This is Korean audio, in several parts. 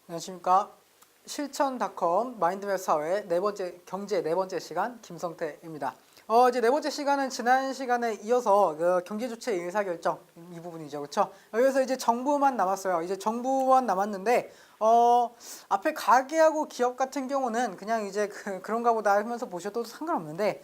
안녕하십니까. 실천닷컴 마인드맵 사회 네 번째 경제 네 번째 시간 김성태입니다. 이제 네 번째 시간은 지난 시간에 이어서 그 경제 주체 의사결정 이 부분이죠, 그렇죠? 여기서 이제 정부만 남았어요. 이제 정부만 남았는데 앞에 가계하고 기업 같은 경우는 그냥 이제 그런가 보다 하면서 보셔도 상관없는데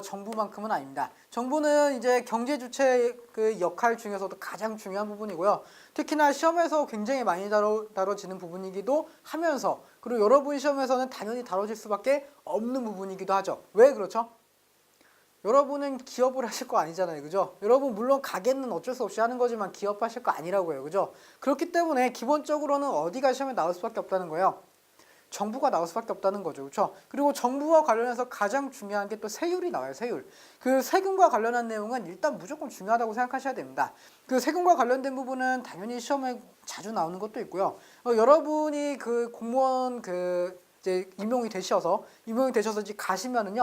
정부만큼은 아닙니다. 정부는 이제 경제 주체 그 역할 중에서도 가장 중요한 부분이고요. 특히나 시험에서 굉장히 많이 다뤄지는 부분이기도 하면서, 그리고 여러분 시험에서는 당연히 다뤄질 수밖에 없는 부분이기도 하죠. 왜 그렇죠? 여러분은 기업을 하실 거 아니잖아요, 그죠? 여러분 물론 가게는 어쩔 수 없이 하는 거지만 기업 하실 거 아니라고요, 그죠? 그렇기 때문에 기본적으로는 어디가 시험에 나올 수밖에 없다는 거예요. 정부가 나올 수밖에 없다는 거죠, 그렇죠? 그리고 정부와 관련해서 가장 중요한 게 또 세율이 나와요, 세율. 그 세금과 관련한 내용은 일단 무조건 중요하다고 생각하셔야 됩니다. 그 세금과 관련된 부분은 당연히 시험에 자주 나오는 것도 있고요. 여러분이 그 공무원 이제 임용이 되셔서 이제 가시면은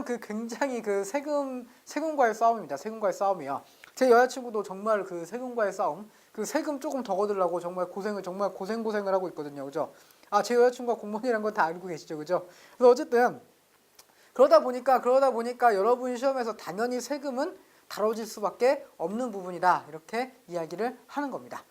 그 굉장히 그 세금과의 싸움입니다. 세금과의 싸움이요. 제 여자친구도 정말 그 세금과의 싸움, 그 세금 조금 더 거두려고 정말 고생을 하고 있거든요, 그죠? 제 여자친구가 공무원이라는 건 다 알고 계시죠, 그죠? 그래서 어쨌든 그러다 보니까 여러분 시험에서 당연히 세금은 다뤄질 수밖에 없는 부분이다, 이렇게 이야기를 하는 겁니다.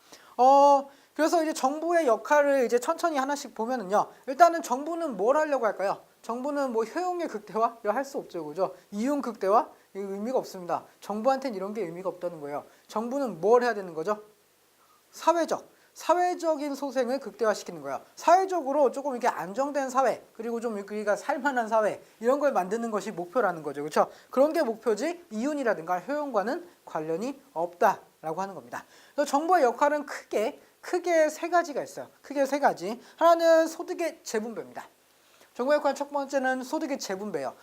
그래서 이제 정부의 역할을 이제 천천히 하나씩 보면은요, 일단은 정부는 뭘 하려고 할까요? 정부는 뭐 효용의 극대화? 이거 할 수 없죠, 그죠? 이윤 극대화? 이거 의미가 없습니다. 정부한테는 이런 게 의미가 없다는 거예요. 정부는 뭘 해야 되는 거죠? 사회적인 소생을 극대화시키는 거야. 사회적으로 조금 이렇게 안정된 사회, 그리고 좀 우리가 살만한 사회, 이런 걸 만드는 것이 목표라는 거죠, 그렇죠? 그런 게 목표지 이윤이라든가 효용과는 관련이 없다라고 하는 겁니다. 그래서 정부의 역할은 크게 세 가지가 있어요. 크게 세 가지. 하나는 소득의 재분배입니다. 정부의 역할 첫 번째는 소득의 재분배예요.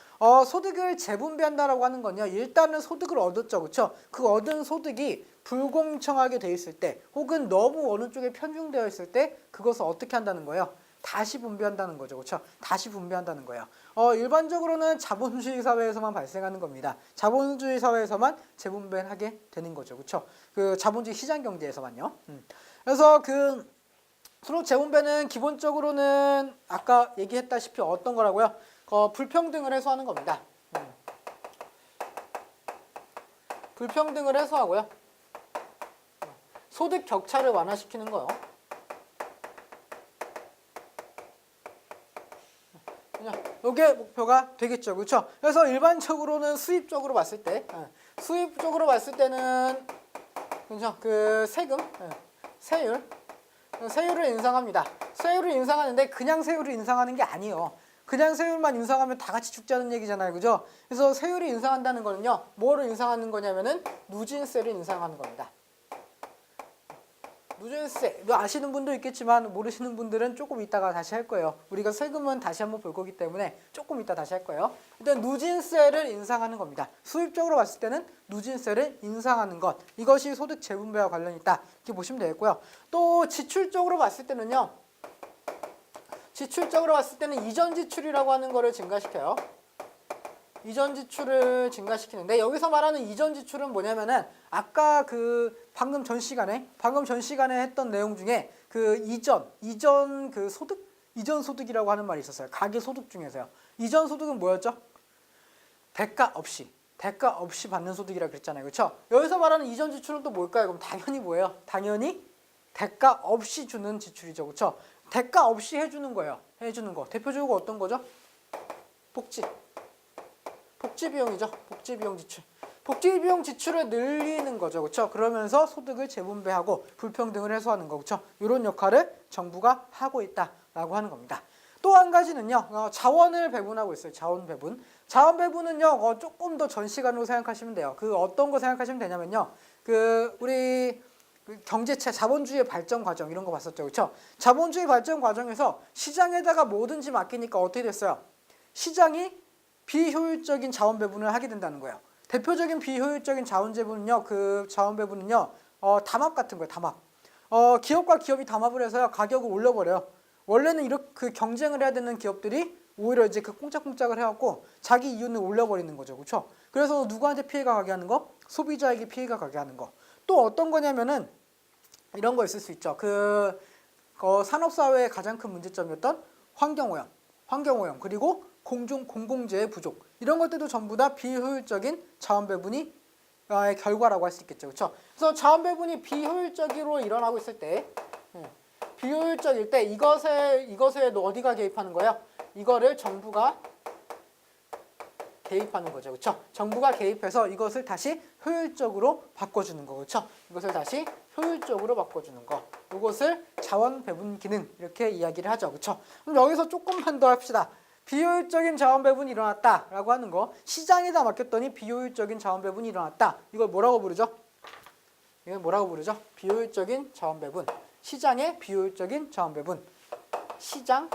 소득을 재분배한다라고 하는 건요, 일단은 소득을 얻었죠, 그렇죠? 그 얻은 소득이 불공정하게 돼 있을 때, 혹은 너무 어느 쪽에 편중되어 있을 때, 그것을 어떻게 한다는 거예요? 다시 분배한다는 거죠, 그렇죠? 다시 분배한다는 거예요. 일반적으로는 자본주의 사회에서만 발생하는 겁니다. 자본주의 사회에서만 재분배를 하게 되는 거죠, 그렇죠? 그 자본주의 시장 경제에서만요. 그래서 소득 재분배는 기본적으로는 아까 얘기했다시피 어떤 거라고요? 불평등을 해소하는 겁니다. 불평등을 해소하고요. 소득 격차를 완화시키는 거요. 이게 목표가 되겠죠, 그렇죠? 그래서 일반적으로는 수입적으로 봤을 때는 그렇죠? 그 세율을 인상합니다. 세율을 인상하는데 그냥 세율을 인상하는 게 아니에요. 그냥 세율만 인상하면 다 같이 죽자는 얘기잖아요, 그죠? 그래서 세율을 인상한다는 거는요, 뭐를 인상하는 거냐면은 누진세를 인상하는 겁니다. 누진세, 아시는 분도 있겠지만 모르시는 분들은 조금 이따가 다시 할 거예요. 우리가 세금은 다시 한번 볼 거기 때문에 조금 이따 다시 할 거예요. 일단 누진세를 인상하는 겁니다. 수입적으로 봤을 때는 누진세를 인상하는 것, 이것이 소득 재분배와 관련이 있다, 이렇게 보시면 되겠고요. 또 지출적으로 봤을 때는요, 이전 지출이라고 하는 거를 증가시켜요. 이전 지출을 증가시키는데, 여기서 말하는 이전 지출은 뭐냐면은 아까 방금 전 시간에 했던 내용 중에 이전 소득이라고 하는 말이 있었어요. 가계 소득 중에서요. 이전 소득은 뭐였죠? 대가 없이 받는 소득이라 그랬잖아요, 그렇죠? 여기서 말하는 이전 지출은 또 뭘까요? 그럼 당연히 뭐예요? 당연히 대가 없이 주는 지출이죠, 그렇죠? 대가 없이 해주는 거예요. 해주는 거 대표적으로 어떤 거죠? 복지비용이죠. 복지비용 지출을 늘리는 거죠, 그렇죠? 그러면서 소득을 재분배하고 불평등을 해소하는 거, 그렇죠? 이런 역할을 정부가 하고 있다라고 하는 겁니다. 또 한 가지는요, 자원을 배분하고 있어요. 자원 배분은요, 조금 더 전 시간으로 생각하시면 돼요. 어떤 거 생각하시면 되냐면요, 우리 경제체, 자본주의 발전 과정 이런 거 봤었죠, 그렇죠? 자본주의 발전 과정에서 시장에다가 뭐든지 맡기니까 어떻게 됐어요? 시장이 비효율적인 자원 배분을 하게 된다는 거예요. 대표적인 비효율적인 자원 배분은요, 담합 같은 거예요. 담합. 기업과 기업이 담합을 해서요, 가격을 올려버려요. 원래는 이렇게 경쟁을 해야 되는 기업들이 오히려 이제 꽁짝꽁짝을 해갖고 자기 이윤을 올려버리는 거죠, 그렇죠? 그래서 누구한테 피해가 가게 하는 거? 소비자에게 피해가 가게 하는 거. 또 어떤 거냐면은 이런 거 있을 수 있죠. 산업사회의 가장 큰 문제점이었던 환경오염 그리고 공공재해 부족 이런 것들도 전부 다 비효율적인 자원 배분이 결과라고 할 수 있겠죠, 그렇죠? 그래서 자원 배분이 비효율적으로 일어나고 있을 때, 비효율적일 때 이것에 어디가 개입하는 거예요? 이거를 정부가 개입하는 거죠, 그렇죠? 정부가 개입해서 이것을 다시 효율적으로 바꿔주는 거, 그렇죠? 이것을 다시 효율적으로 바꿔주는 거, 이것을 자원 배분 기능 이렇게 이야기를 하죠, 그렇죠? 그럼 여기서 조금만 더 합시다. 비효율적인 자원 배분이 일어났다라고 하는 거, 시장에다 맡겼더니 비효율적인 자원 배분이 일어났다. 이걸 뭐라고 부르죠? 이걸 뭐라고 부르죠? 비효율적인 자원 배분. 시장의 비효율적인 자원 배분. 시장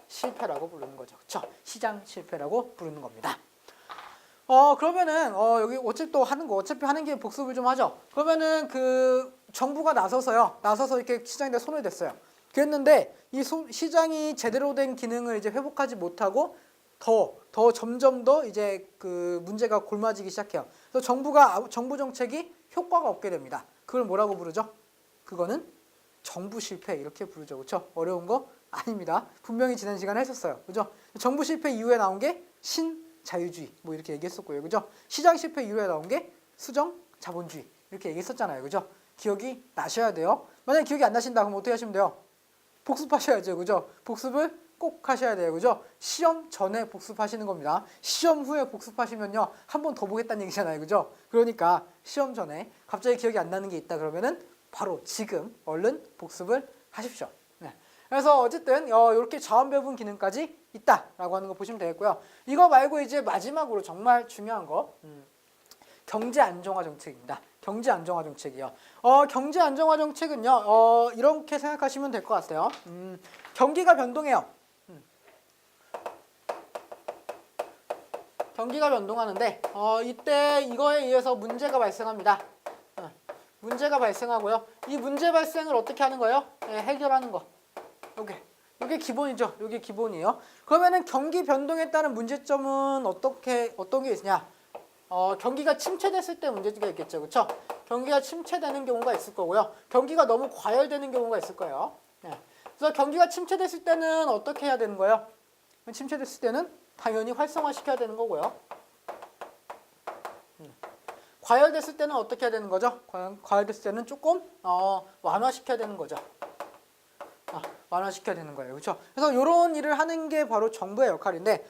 실패라고 부르는 거죠. 그렇죠? 시장 실패라고 부르는 겁니다. 그러면은 여기 어차피 하는 게 복습을 좀 하죠. 그러면은 그 정부가 나서서 이렇게 시장에다 손을 댔어요. 그랬는데 이 시장이 제대로 된 기능을 이제 회복하지 못하고 더 점점 더 이제 그 문제가 골마지기 시작해요. 그래서 정부 정책이 효과가 없게 됩니다. 그걸 뭐라고 부르죠? 그거는 정부 실패 이렇게 부르죠. 그렇죠? 어려운 거 아닙니다. 분명히 지난 시간에 했었어요. 그죠? 정부 실패 이후에 나온 게 신자유주의 뭐 이렇게 얘기했었고요. 그죠? 시장 실패 이후에 나온 게 수정 자본주의 이렇게 얘기했었잖아요. 그죠? 기억이 나셔야 돼요. 만약에 기억이 안 나신다 그럼 어떻게 하시면 돼요? 복습하셔야죠. 그죠? 복습을 꼭 하셔야 돼요. 그죠? 시험 전에 복습하시는 겁니다. 시험 후에 복습하시면요. 한 번 더 보겠다는 얘기잖아요. 그죠? 그러니까 시험 전에 갑자기 기억이 안 나는 게 있다 그러면은 바로 지금 얼른 복습을 하십시오. 네. 그래서 어쨌든 이렇게 자원 배분 기능까지 있다라고 하는 거 보시면 되겠고요. 이거 말고 이제 마지막으로 정말 중요한 거 경제 안정화 정책입니다. 경제 안정화 정책이요. 경제 안정화 정책은요. 이렇게 생각하시면 될 것 같아요. 경기가 변동해요. 경기가 변동하는데 이때 이거에 의해서 문제가 발생합니다. 문제가 발생하고요. 이 문제 발생을 어떻게 하는 거예요? 해결하는 거. 이게 기본이죠. 이게 기본이에요. 그러면은 경기 변동에 따른 문제점은 어떤 게 있냐? 경기가 침체됐을 때 문제가 있겠죠. 그렇죠? 경기가 침체되는 경우가 있을 거고요. 경기가 너무 과열되는 경우가 있을 거예요. 네. 그래서 경기가 침체됐을 때는 어떻게 해야 되는 거예요? 침체됐을 때는 당연히 활성화시켜야 되는 거고요. 과열됐을 때는 어떻게 해야 되는 거죠? 과열됐을 때는 조금 완화시켜야 되는 거죠. 완화시켜야 되는 거예요. 그렇죠? 그래서 이런 일을 하는 게 바로 정부의 역할인데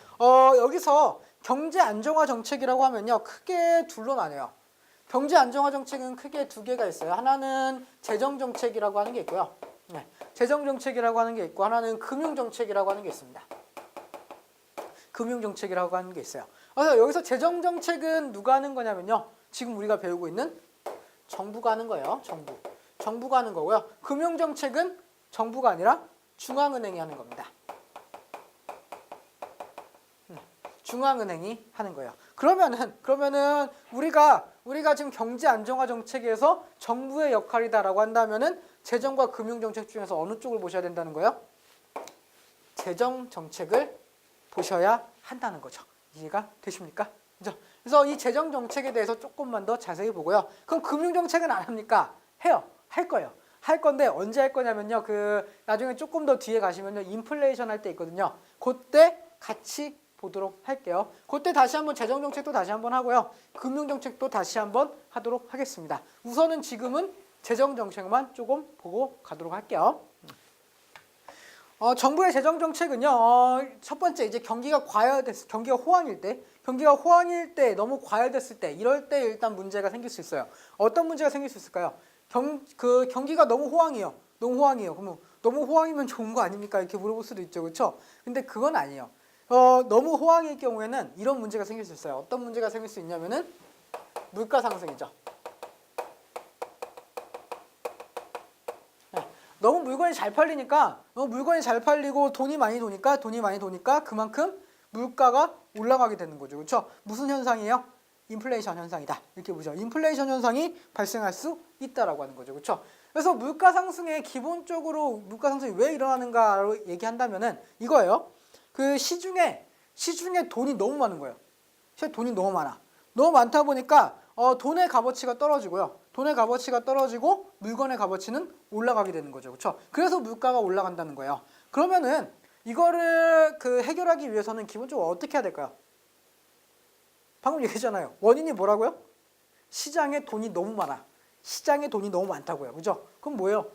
여기서 경제 안정화 정책이라고 하면요. 크게 둘로 나뉘어요. 경제 안정화 정책은 크게 두 개가 있어요. 하나는 재정 정책이라고 하는 게 있고요. 네, 재정 정책이라고 하는 게 있고 하나는 금융 정책이라고 하는 게 있습니다. 금융 정책이라고 하는 게 있어요. 그래서 여기서 재정 정책은 누가 하는 거냐면요. 지금 우리가 배우고 있는 정부가 하는 거예요. 정부가 하는 거고요. 금융 정책은 정부가 아니라 중앙은행이 하는 겁니다. 중앙은행이 하는 거예요. 그러면은 우리가 지금 경제 안정화 정책에서 정부의 역할이다라고 한다면은 재정과 금융 정책 중에서 어느 쪽을 보셔야 된다는 거예요? 재정 정책을 보셔야 한다는 거죠. 이해가 되십니까? 그죠? 그래서 이 재정 정책에 대해서 조금만 더 자세히 보고요. 그럼 금융 정책은 안 합니까? 해요. 할 거예요. 할 건데 언제 할 거냐면요. 나중에 조금 더 뒤에 가시면요. 인플레이션 할 때 있거든요. 그때 같이 보도록 할게요. 그때 다시 한번 재정 정책도 다시 한번 하고요. 금융 정책도 다시 한번 하도록 하겠습니다. 우선은 지금은 재정 정책만 조금 보고 가도록 할게요. 정부의 재정 정책은요. 첫 번째 이제 경기가 호황일 때 너무 과열됐을 때 이럴 때 일단 문제가 생길 수 있어요. 어떤 문제가 생길 수 있을까요? 경기가 너무 호황이에요. 그러면 너무 호황이면 좋은 거 아닙니까? 이렇게 물어볼 수도 있죠. 그렇죠? 근데 그건 아니에요. 너무 호황일 경우에는 이런 문제가 생길 수 있어요. 어떤 문제가 생길 수 있냐면은 물가 상승이죠. 네. 너무 물건이 잘 팔리고 돈이 많이 도니까 그만큼 물가가 올라가게 되는 거죠. 그렇죠? 무슨 현상이에요? 인플레이션 현상이다. 이렇게 보죠. 인플레이션 현상이 발생할 수 있다라고 하는 거죠. 그렇죠? 그래서 물가 상승이 왜 일어나는가로 얘기한다면은 이거예요. 시중에 돈이 너무 많은 거예요. 돈이 너무 많아. 너무 많다 보니까 돈의 값어치가 떨어지고요. 돈의 값어치가 떨어지고 물건의 값어치는 올라가게 되는 거죠. 그렇죠? 그래서 물가가 올라간다는 거예요. 그러면은 이거를 해결하기 위해서는 기본적으로 어떻게 해야 될까요? 방금 얘기했잖아요. 원인이 뭐라고요? 시장에 돈이 너무 많아. 시장에 돈이 너무 많다고요. 그죠? 그럼 뭐예요?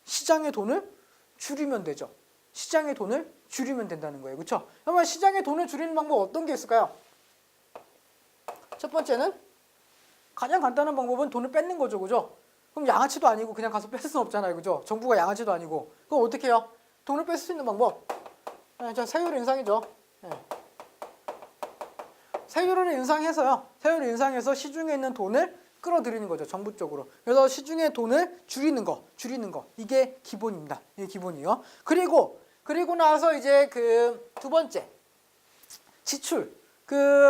시장의 돈을 줄이면 되죠. 시장의 돈을 줄이면 된다는 거예요. 그렇죠? 그러면 시장의 돈을 줄이는 방법 어떤 게 있을까요? 첫 번째는 가장 간단한 방법은 돈을 뺏는 거죠. 그죠? 그럼 양아치도 아니고 그냥 가서 뺏을 수는 없잖아요. 그죠? 정부가 양아치도 아니고. 그럼 어떻게 해요? 돈을 뺄 수 있는 방법. 자, 세율 인상이죠. 세율을 인상해서요. 세율을 인상해서 시중에 있는 돈을 끌어들이는 거죠. 정부 쪽으로. 그래서 시중의 돈을 줄이는 거. 이게 기본입니다. 이게 기본이에요. 그리고 나서 이제 두 번째. 지출.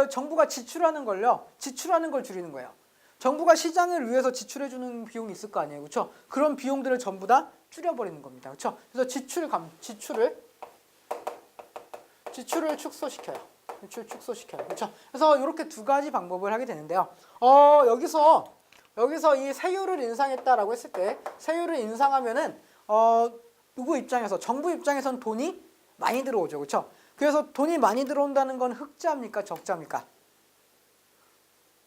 정부가 지출하는 걸 줄이는 거예요. 정부가 시장을 위해서 지출해주는 비용이 있을 거 아니에요. 그렇죠? 그런 비용들을 전부 다 줄여버리는 겁니다. 그렇죠? 그래서 지출을 축소시켜요. 그렇죠? 그래서 이렇게 두 가지 방법을 하게 되는데요. 여기서 이 세율을 인상했다라고 했을 때 세율을 인상하면은 누구 입장에서 정부 입장에선 돈이 많이 들어오죠. 그렇죠? 그래서 돈이 많이 들어온다는 건 흑자입니까? 적자입니까?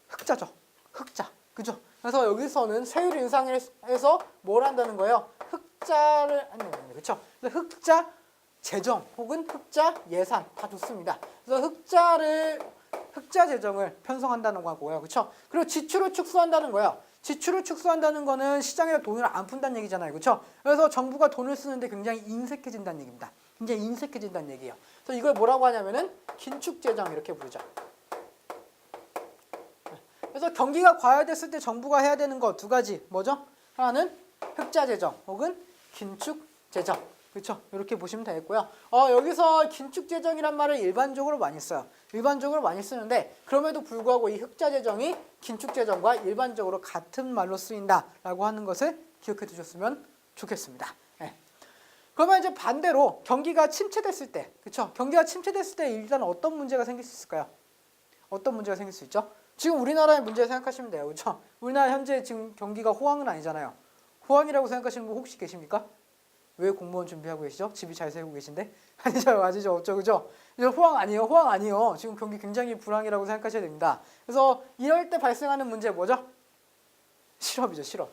흑자죠. 흑자. 그죠? 그래서 여기서는 세율 인상을 해서 뭘 한다는 거예요? 흑자를 하는 겁니다. 그렇죠? 그래서 흑자 재정 혹은 흑자 예산 다 좋습니다. 그래서 흑자 재정을 편성한다는 거고요. 그렇죠? 그리고 지출을 축소한다는 거예요. 지출을 축소한다는 거는 시장에 돈을 안 푼다는 얘기잖아요. 그렇죠? 그래서 정부가 돈을 쓰는데 굉장히 인색해진다는 얘기입니다. 굉장히 인색해진다는 얘기예요. 그래서 이걸 뭐라고 하냐면은 긴축 재정 이렇게 부르죠. 그래서 경기가 과열됐을 때 정부가 해야 되는 거 두 가지 뭐죠? 하나는 흑자 재정 혹은 긴축 재정. 그렇죠? 이렇게 보시면 되겠고요. 여기서 긴축 재정이란 말을 일반적으로 많이 써요. 일반적으로 많이 쓰는데 그럼에도 불구하고 이 흑자 재정이 긴축 재정과 일반적으로 같은 말로 쓰인다라고 하는 것을 기억해 두셨으면 좋겠습니다. 네. 그러면 이제 반대로 경기가 침체됐을 때, 그렇죠? 경기가 침체됐을 때 일단 어떤 문제가 생길 수 있을까요? 어떤 문제가 생길 수 있죠? 지금 우리나라의 문제 생각하시면 돼요. 그렇죠? 우리나라 현재 지금 경기가 호황은 아니잖아요. 호황이라고 생각하시는 분 혹시 계십니까? 왜 공무원 준비하고 계시죠? 집이 잘 살고 계신데? 아니죠. 없죠. 그죠? 호황 아니에요. 지금 경기 굉장히 불황이라고 생각하셔야 됩니다. 그래서 이럴 때 발생하는 문제 뭐죠? 실업이죠. 실업.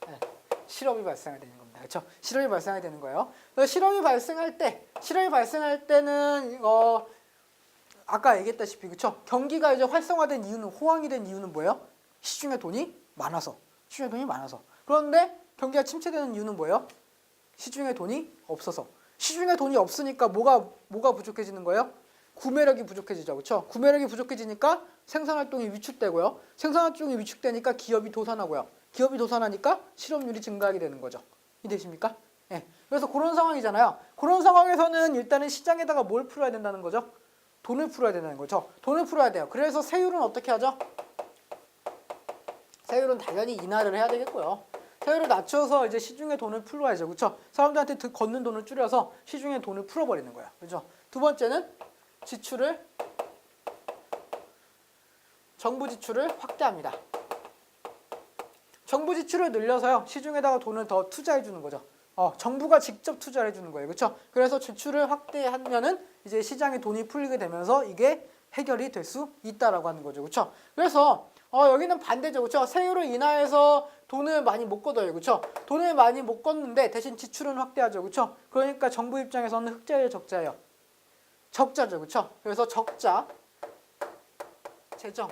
네, 실업이 발생하게 되는 겁니다. 그렇죠? 실업이 발생하게 되는 거예요. 그래서 실업이 발생할 때는 아까 얘기했다시피 그렇죠? 경기가 이제 활성화된 이유는 호황이 된 이유는 뭐예요? 시중에 돈이 많아서. 그런데 경기가 침체되는 이유는 뭐예요? 시중에 돈이 없어서. 시중에 돈이 없으니까 뭐가 부족해지는 거예요? 구매력이 부족해지죠. 그렇죠? 구매력이 부족해지니까 생산활동이 위축되고요. 생산활동이 위축되니까 기업이 도산하고요. 기업이 도산하니까 실업률이 증가하게 되는 거죠. 이해되십니까? 네. 그래서 그런 상황이잖아요. 그런 상황에서는 일단은 시장에다가 뭘 풀어야 된다는 거죠? 돈을 풀어야 된다는 거죠. 돈을 풀어야 돼요. 그래서 세율은 어떻게 하죠? 세율은 당연히 인하를 해야 되겠고요. 세율을 낮춰서 이제 시중에 돈을 풀어야죠. 그렇죠? 사람들한테 걷는 돈을 줄여서 시중에 돈을 풀어버리는 거예요. 그렇죠? 두 번째는 정부 지출을 확대합니다. 정부 지출을 늘려서요. 시중에다가 돈을 더 투자해 주는 거죠. 정부가 직접 투자를 해주는 거예요. 그렇죠? 그래서 지출을 확대하면은 이제 시장에 돈이 풀리게 되면서 이게 해결이 될 수 있다라고 하는 거죠. 그렇죠? 그래서 여기는 반대죠. 그렇죠? 세율을 인하해서 돈을 많이 못 걷어요. 그렇죠? 돈을 많이 못 걷는데 대신 지출은 확대하죠. 그렇죠? 그러니까 정부 입장에서는 흑자예요, 적자예요? 적자죠. 그렇죠? 그래서 적자 재정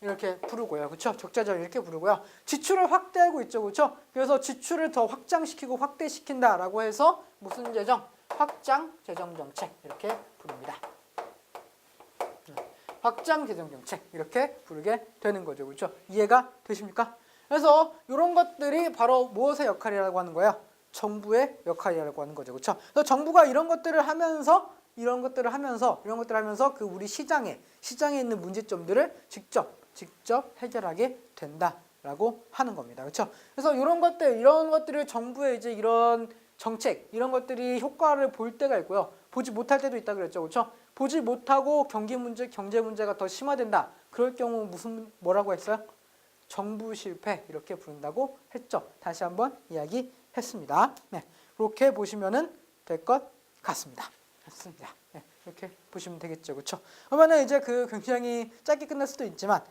이렇게 부르고요. 그렇죠? 적자재정 이렇게 부르고요. 지출을 확대하고 있죠. 그렇죠? 그래서 지출을 더 확장시키고 확대시킨다라고 해서 무슨 재정? 확장 재정 정책 이렇게 부릅니다. 확장 재정 정책 이렇게 부르게 되는 거죠. 그렇죠? 이해가 되십니까? 그래서 이런 것들이 바로 무엇의 역할이라고 하는 거예요? 정부의 역할이라고 하는 거죠. 그렇죠? 그래서 정부가 이런 것들을 하면서 그 우리 시장에 있는 문제점들을 직접 해결하게 된다라고 하는 겁니다. 그렇죠? 그래서 이런 것들을 정부의 이제 이런 정책, 이런 것들이 효과를 볼 때가 있고요. 보지 못할 때도 있다 그랬죠. 그렇죠? 보지 못하고 경제 문제가 더 심화된다. 그럴 경우 뭐라고 했어요? 정부 실패 이렇게 부른다고 했죠. 다시 한번 이야기했습니다. 네, 이렇게 보시면은 될 것 같습니다. 네, 이렇게 보시면 되겠죠, 그렇죠? 그러면은 이제 그 굉장히 짧게 끝날 수도 있지만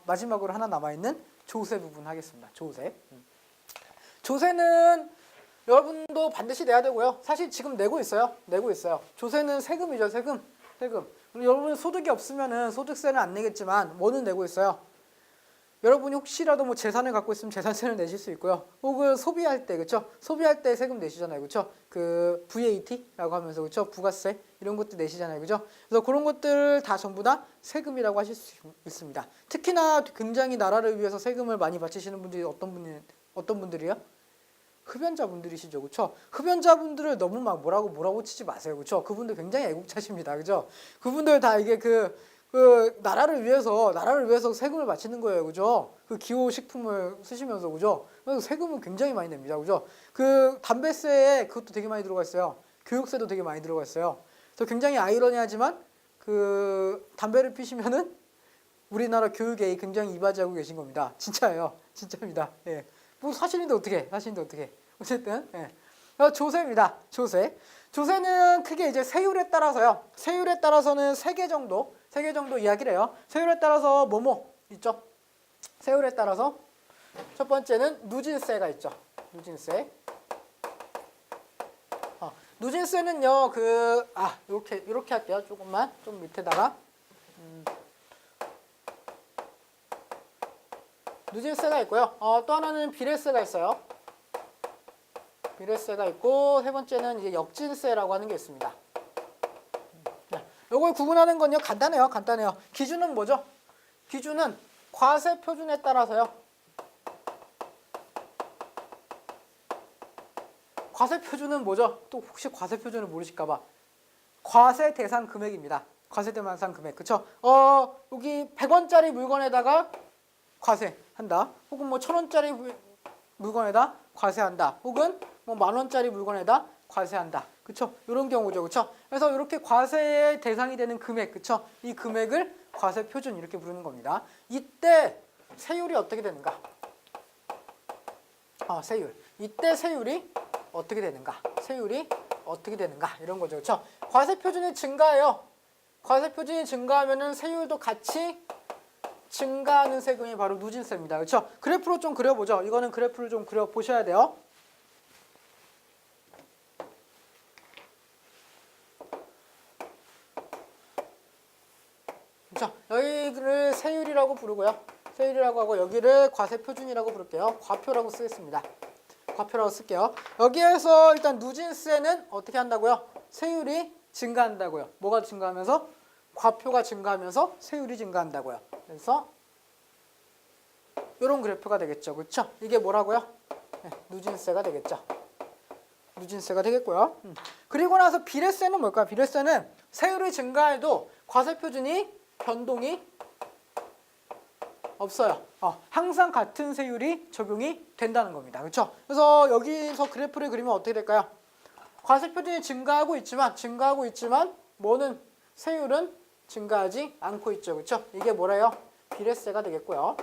마지막으로 하나 남아 있는 조세 부분 하겠습니다. 조세는 여러분도 반드시 내야 되고요. 사실 지금 내고 있어요. 조세는 세금이죠, 세금. 여러분 소득이 없으면은 소득세는 안 내겠지만 뭐는 내고 있어요. 여러분이 혹시라도 뭐 재산을 갖고 있으면 재산세를 내실 수 있고요. 혹은 소비할 때, 그렇죠? 소비할 때 세금 내시잖아요, 그렇죠? 그 VAT라고 하면서, 그렇죠? 부가세 이런 것도 내시잖아요, 그렇죠? 그래서 그런 것들 다 전부 다 세금이라고 하실 수 있습니다. 특히나 굉장히 나라를 위해서 세금을 많이 바치시는 분들이 어떤 분들이요? 흡연자분들이시죠, 그렇죠? 흡연자분들을 너무 막 뭐라고 치지 마세요, 그렇죠? 그분들 굉장히 애국자십니다, 그렇죠? 그분들 다 이게 그 나라를 위해서 세금을 바치는 거예요, 그죠? 그 기호식품을 쓰시면서, 그죠? 그래서 세금은 굉장히 많이 냅니다, 그죠? 그 담배세에 그것도 되게 많이 들어가 있어요. 교육세도 되게 많이 들어가 있어요. 그래서 굉장히 아이러니하지만 그 담배를 피시면은 우리나라 교육에 굉장히 이바지하고 계신 겁니다. 진짜예요, 진짜입니다. 예. 뭐 사실인데 어떻게? 어쨌든 조세입니다. 조세는 크게 이제 세율에 따라서요. 세율에 따라서는 세 개 정도 이야기를 해요. 세율에 따라서 뭐뭐 있죠? 세율에 따라서 첫 번째는 누진세가 있죠. 누진세는요, 이렇게 할게요. 조금만 좀 밑에다가 누진세가 있고요. 또 하나는 비례세가 있어요. 비례세가 있고 세 번째는 이제 역진세라고 하는 게 있습니다. 이걸 구분하는 건요 간단해요. 기준은 뭐죠? 기준은 과세 표준에 따라서요. 과세 표준은 뭐죠? 또 혹시 과세 표준을 모르실까봐 과세 대상 금액입니다. 과세 대상 금액, 그렇죠? 여기 100원짜리 물건에다가 과세한다. 혹은 뭐 1000원짜리 물건에다 과세한다. 혹은 뭐 10,000원짜리 물건에다 과세한다. 그쵸? 이런 경우죠. 그쵸? 그래서 이렇게 과세의 대상이 되는 금액, 그쵸? 이 금액을 과세 표준 이렇게 부르는 겁니다. 이때 세율이 어떻게 되는가? 세율. 이때 세율이 어떻게 되는가? 이런 거죠. 그쵸? 과세 표준이 증가해요. 과세 표준이 증가하면은 세율도 같이 증가하는 세금이 바로 누진세입니다. 그렇죠? 그래프로 좀 그려보죠. 이거는 그래프를 좀 그려보셔야 돼요. 그렇죠? 여기를 세율이라고 부르고요. 세율이라고 하고 여기를 과세 표준이라고 부를게요. 과표라고 쓰겠습니다. 과표라고 쓸게요. 여기에서 일단 누진세는 어떻게 한다고요? 세율이 증가한다고요. 뭐가 증가하면서? 과표가 증가하면서 세율이 증가한다고요. 그래서 이런 그래프가 되겠죠. 그렇죠? 이게 뭐라고요? 누진세가 되겠죠. 누진세가 되겠고요. 그리고 나서 비례세는 뭘까요? 비례세는 세율이 증가해도 과세 표준이 변동이 없어요. 항상 같은 세율이 적용이 된다는 겁니다. 그렇죠? 그래서 여기서 그래프를 그리면 어떻게 될까요? 과세 표준이 증가하고 있지만 뭐는 세율은 증가하지 않고 있죠. 그렇죠? 이게 뭐래요? 비례세가 되겠고요.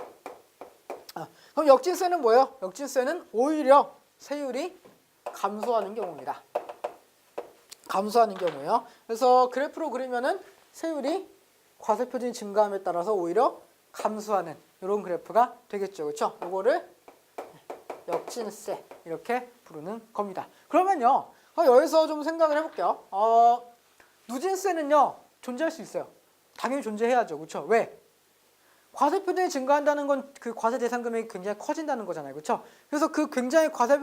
그럼 역진세는 뭐예요? 역진세는 오히려 세율이 감소하는 경우입니다. 감소하는 경우예요. 그래서 그래프로 그리면은 세율이 과세 표준이 증가함에 따라서 오히려 감소하는 이런 그래프가 되겠죠. 그렇죠? 이거를 역진세 이렇게 부르는 겁니다. 그러면요. 여기서 좀 생각을 해볼게요. 누진세는요. 존재할 수 있어요. 당연히 존재해야죠. 그렇죠? 왜? 과세 표준이 증가한다는 건 그 과세 대상 금액이 굉장히 커진다는 거잖아요. 그렇죠? 그래서 그 굉장히 과세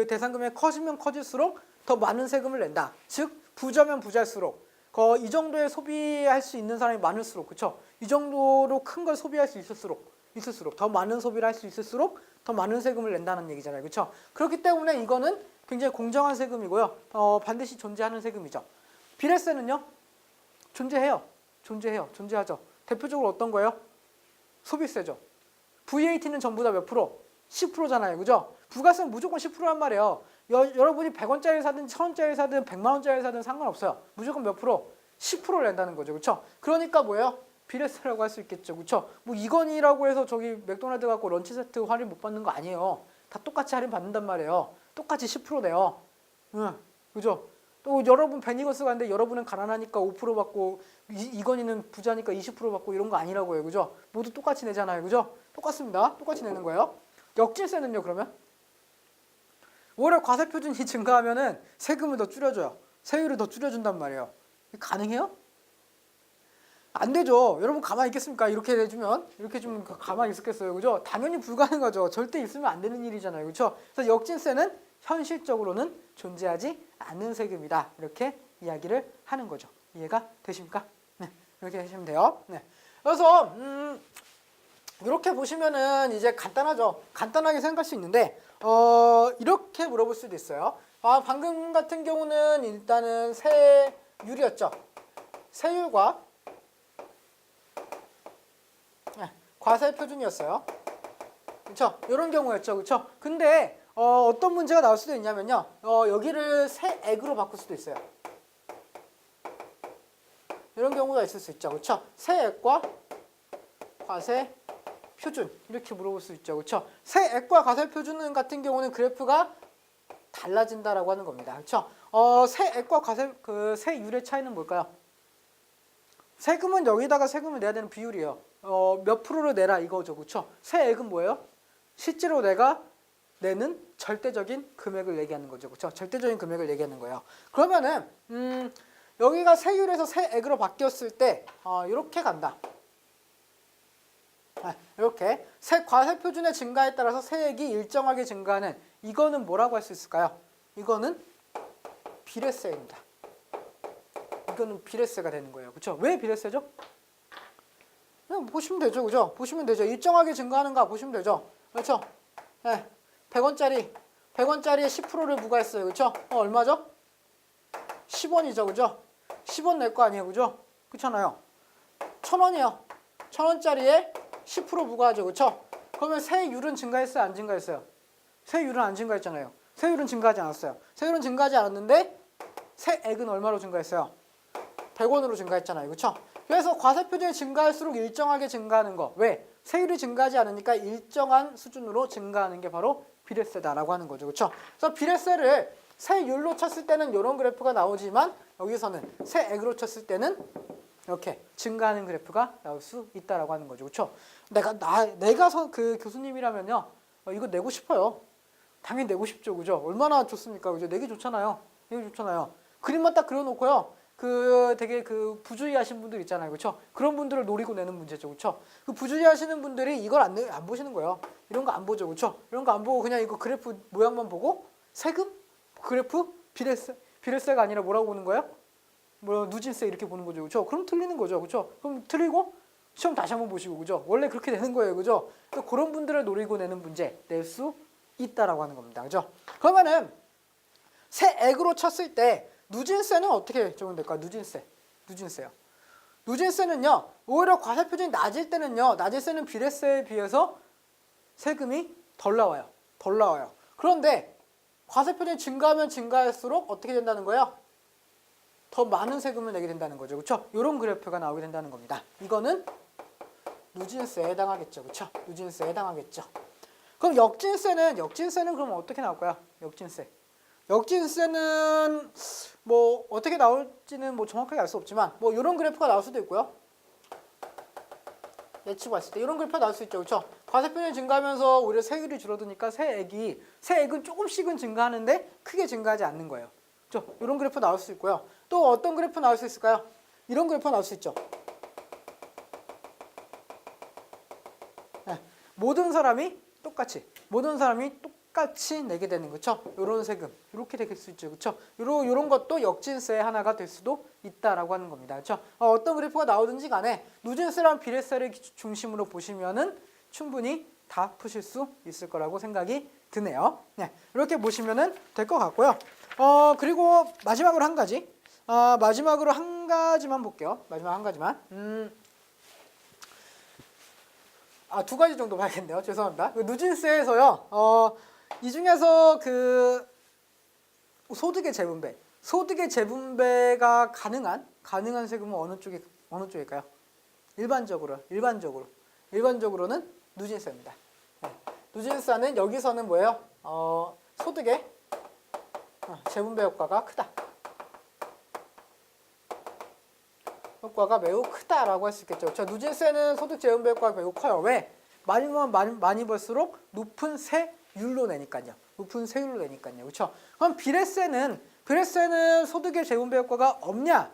대상 금액이 커지면 커질수록 더 많은 세금을 낸다. 즉 부자면 부자일수록 이 정도의 소비할 수 있는 사람이 많을수록, 그렇죠? 이 정도로 큰 걸 소비할 수 있을수록 더 많은 소비를 할 수 있을수록 더 많은 세금을 낸다는 얘기잖아요. 그렇죠? 그렇기 때문에 이거는 굉장히 공정한 세금이고요. 반드시 존재하는 세금이죠. 비례세는요? 존재하죠. 대표적으로 어떤 거예요? 소비세죠. VAT는 전부 다 몇 프로? 10%잖아요. 그죠? 부가세는 무조건 10%란 말이에요. 여러분이 100원짜리 사든 1000원짜리 사든 100만 원짜리 사든 상관없어요. 무조건 몇 프로? 10%를 낸다는 거죠. 그렇죠? 그러니까 뭐예요? 비례세라고 할 수 있겠죠. 그렇죠? 뭐 이건희라고 해서 저기 맥도날드 갖고 런치 세트 할인 못 받는 거 아니에요. 다 똑같이 할인 받는단 말이에요. 똑같이 10% 내요. 응. 그죠? 또 여러분 베니거스 갔는데 여러분은 가난하니까 5% 받고 이건희는 부자니까 20% 받고 이런 거 아니라고요. 그죠? 모두 똑같이 내잖아요. 그죠? 똑같습니다. 똑같이 내는 거예요. 역진세는요, 그러면? 오히려 과세 표준이 증가하면은 세금을 더 줄여줘요. 세율을 더 줄여준단 말이에요. 가능해요? 안 되죠. 여러분 가만히 있겠습니까? 이렇게 해주면 이렇게 좀 가만히 있었겠어요. 그죠? 당연히 불가능하죠. 절대 있으면 안 되는 일이잖아요. 그렇죠? 그래서 역진세는 현실적으로는 존재하지 않는 세금이다. 이렇게 이야기를 하는 거죠. 이해가 되십니까? 네, 이렇게 하시면 돼요. 네. 그래서 이렇게 보시면은 이제 간단하죠. 간단하게 생각할 수 있는데 이렇게 물어볼 수도 있어요. 방금 같은 경우는 일단은 세율이었죠. 세율과 과세 표준이었어요. 그렇죠? 이런 경우였죠. 그렇죠? 근데 어떤 문제가 나올 수도 있냐면요. 여기를 세액으로 바꿀 수도 있어요. 이런 경우가 있을 수 있죠. 그렇죠? 세액과 과세 표준 이렇게 물어볼 수 있죠. 그렇죠? 세액과 과세 표준 같은 경우는 그래프가 달라진다라고 하는 겁니다. 그렇죠? 세액과 과세 그 세율의 차이는 뭘까요? 세금은 여기다가 세금을 내야 되는 비율이에요. 몇 프로를 내라 이거죠. 그렇죠? 세액은 뭐예요? 실제로 내가 내는 절대적인 금액을 얘기하는 거죠. 그렇죠? 절대적인 금액을 얘기하는 거예요. 그러면은 여기가 세율에서 세액으로 바뀌었을 때 이렇게 간다. 이렇게 과세 표준의 증가에 따라서 세액이 일정하게 증가하는 이거는 뭐라고 할 수 있을까요? 이거는 비례세입니다. 이거는 비례세가 되는 거예요. 그렇죠? 왜 비례세죠? 그냥 보시면 되죠. 그죠? 보시면 되죠. 일정하게 증가하는가 보시면 되죠. 그렇죠? 네. 100원짜리에 10%를 부과했어요. 그렇죠? 얼마죠? 10원이죠. 그죠? 10원 낼 거 아니에요. 그죠? 그렇잖아요. 1000원이요. 1000원짜리에 10% 부과하죠. 그렇죠? 그러면 세율은 증가했어요? 안 증가했어요? 세율은 안 증가했잖아요. 세율은 증가하지 않았어요. 세율은 증가하지 않았는데 세액은 얼마로 증가했어요? 100원으로 증가했잖아요. 그렇죠? 그래서 과세 표준이 증가할수록 일정하게 증가하는 거. 왜? 세율이 증가하지 않으니까 일정한 수준으로 증가하는 게 바로 비례세다라고 하는 거죠. 그렇죠? 그래서 비례세를 세율로 쳤을 때는 이런 그래프가 나오지만 여기서는 세액으로 쳤을 때는 이렇게 증가하는 그래프가 나올 수 있다라고 하는 거죠. 그렇죠? 내가 그 교수님이라면요. 이거 내고 싶어요. 당연히 내고 싶죠. 그죠? 얼마나 좋습니까? 그죠? 내기 좋잖아요. 내기 좋잖아요. 그림만 딱 그려놓고요. 되게 부주의 하신 분들 있잖아요. 그렇죠? 그런 분들을 노리고 내는 문제죠. 그렇죠? 그 부주의 하시는 분들이 이걸 안 보시는 거예요. 이런 거 안 보죠. 그렇죠? 이런 거 안 보고 그냥 이거 그래프 모양만 보고 세금? 그래프? 비례세가 아니라 뭐라고 보는 거예요? 누진세 이렇게 보는 거죠. 그렇죠? 그럼 틀리는 거죠. 그렇죠? 그럼 틀리고 시험 다시 한번 보시고 그죠? 원래 그렇게 되는 거예요. 그죠? 그런 분들을 노리고 내는 문제 낼 수 있다라고 하는 겁니다. 그죠? 그러면은 세액으로 쳤을 때 누진세는 어떻게 적용될까요? 누진세요. 누진세는요. 오히려 과세 표준이 낮을 때는요. 낮을 비례세에 비해서 세금이 덜 나와요. 그런데 과세 표준이 증가하면 증가할수록 어떻게 된다는 거예요? 더 많은 세금을 내게 된다는 거죠. 그렇죠? 이런 그래프가 나오게 된다는 겁니다. 이거는 누진세에 해당하겠죠. 그렇죠? 누진세에 해당하겠죠. 그럼 역진세는 그럼 어떻게 나올까요? 역진세는 뭐 어떻게 나올지는 뭐 정확하게 알 수 없지만 뭐 이런 그래프가 나올 수도 있고요. 예측 봤을 때 이런 그래프가 나올 수 있죠. 그렇죠? 과세 표준이 증가하면서 오히려 세율이 줄어드니까 세액은 조금씩은 증가하는데 크게 증가하지 않는 거예요. 그렇죠? 이런 그래프 나올 수 있고요. 또 어떤 그래프 나올 수 있을까요? 이런 그래프가 나올 수 있죠. 네. 모든 사람이 똑같이 내게 되는 거죠. 이런 세금 이렇게 될 수 있죠. 그렇죠? 이런 것도 역진세의 하나가 될 수도 있다라고 하는 겁니다. 그렇죠? 어떤 그래프가 나오든지 간에 누진세랑 비례세를 중심으로 보시면은 충분히 다 푸실 수 있을 거라고 생각이 드네요. 네, 이렇게 보시면은 될 것 같고요. 그리고 마지막으로 한 가지만 볼게요. 마지막 한 가지만. 두 가지 정도 봐야겠네요. 죄송합니다. 누진세에서요. 이 중에서 소득의 재분배가 가능한 가능한 세금은 어느 쪽일까요? 일반적으로는 누진세입니다. 네. 누진세는 여기서는 뭐예요? 소득의 재분배 효과가 크다. 효과가 매우 크다라고 할 수 있겠죠. 그렇죠? 누진세는 소득 재분배 효과가 매우 커요. 왜? 많이 벌면 많이 벌수록 높은 세율로 내니까요. 그렇죠? 그럼 비례세는 소득의 재분배 효과가 없냐?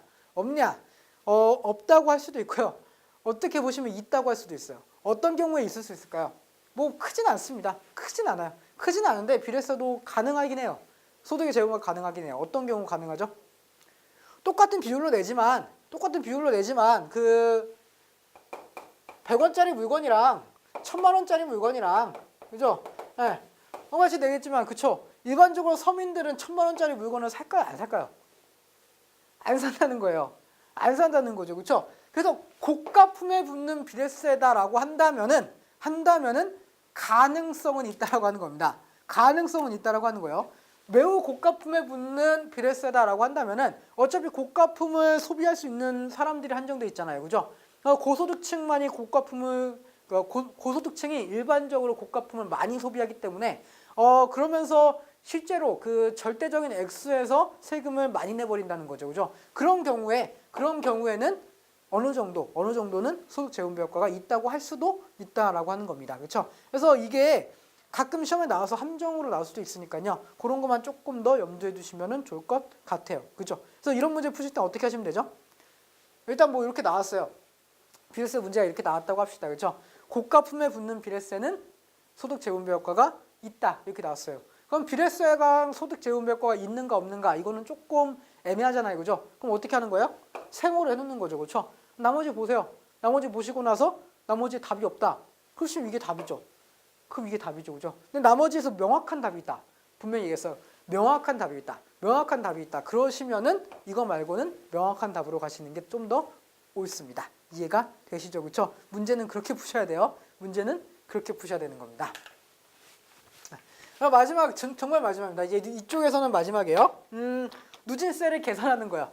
없다고 할 수도 있고요. 어떻게 보시면 있다고 할 수도 있어요. 어떤 경우에 있을 수 있을까요? 뭐 크진 않습니다. 크진 않아요. 크진 않은데 비례세도 가능하긴 해요. 소득의 재분배가 가능하긴 해요. 어떤 경우 가능하죠? 똑같은 비율로 내지만 그 100원짜리 물건이랑 1000만원짜리 물건이랑 그죠? 네. 똑같이 내겠지만 그쵸? 일반적으로 서민들은 1000만원짜리 물건을 살까요? 안 살까요? 안 산다는 거예요. 안 산다는 거죠. 그쵸? 그래서 고가품에 붙는 비례세다라고 한다면은 가능성은 있다라고 하는 겁니다. 가능성은 있다라고 하는 거예요. 매우 고가품에 붙는 비례세다라고 한다면은 어차피 고가품을 소비할 수 있는 사람들이 한정돼 있잖아요. 그죠? 고소득층만이 고소득층이 일반적으로 고가품을 많이 소비하기 때문에 그러면서 실제로 그 절대적인 액수에서 세금을 많이 내버린다는 거죠. 그죠? 그런 경우에는 어느 정도는 소득 재분배 효과가 있다고 할 수도 있다라고 하는 겁니다. 그렇죠? 그래서 이게 가끔 시험에 나와서 함정으로 나올 수도 있으니까요. 그런 것만 조금 더 염두에 두시면 좋을 것 같아요. 그렇죠? 그래서 이런 문제 푸실 때 어떻게 하시면 되죠? 일단 뭐 이렇게 나왔어요. 비례세 문제가 이렇게 나왔다고 합시다. 그렇죠? 고가품에 붙는 비례세는 소득 재분배 효과가 있다. 이렇게 나왔어요. 그럼 비례세가 소득 재분배 효과가 있는가 없는가 이거는 조금 애매하잖아요. 그죠? 그럼 어떻게 하는 거예요? 세모로 해놓는 거죠. 그렇죠? 나머지 보세요. 나머지 보시고 나서 나머지 답이 없다. 그렇지만 이게 답이죠. 그럼 이게 답이죠. 그죠? 근데 나머지에서 명확한 답이 있다. 분명히 얘기했어요. 명확한 답이 있다. 그러시면은 이거 말고는 명확한 답으로 가시는 게 좀 더 옳습니다. 이해가 되시죠? 그렇죠? 문제는 그렇게 푸셔야 돼요. 문제는 그렇게 푸셔야 되는 겁니다. 마지막, 정말 마지막입니다. 이제 이쪽에서는 마지막이에요. 누진세를 계산하는 거야.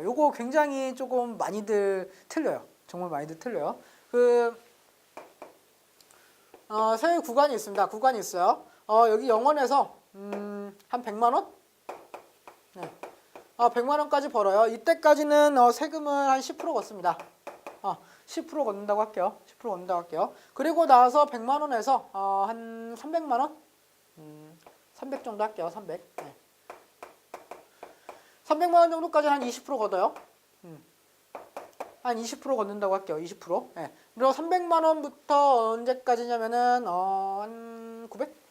요거 굉장히 조금 많이들 틀려요. 정말 많이들 틀려요. 세율 구간이 있습니다. 구간이 있어요. 여기 0원에서 한 100만 원? 네. 100만 원까지 벌어요. 이때까지는 세금을 한 10% 걷습니다. 10% 걷는다고 할게요. 그리고 나서 100만 원에서 한 300만 원? 300 정도 할게요. 300. 네. 300만 원 정도까지 한 20% 걷어요. 한 20% 걷는다고 할게요. 20%. 네. 그리고 300만 원부터 언제까지냐면은 한 900?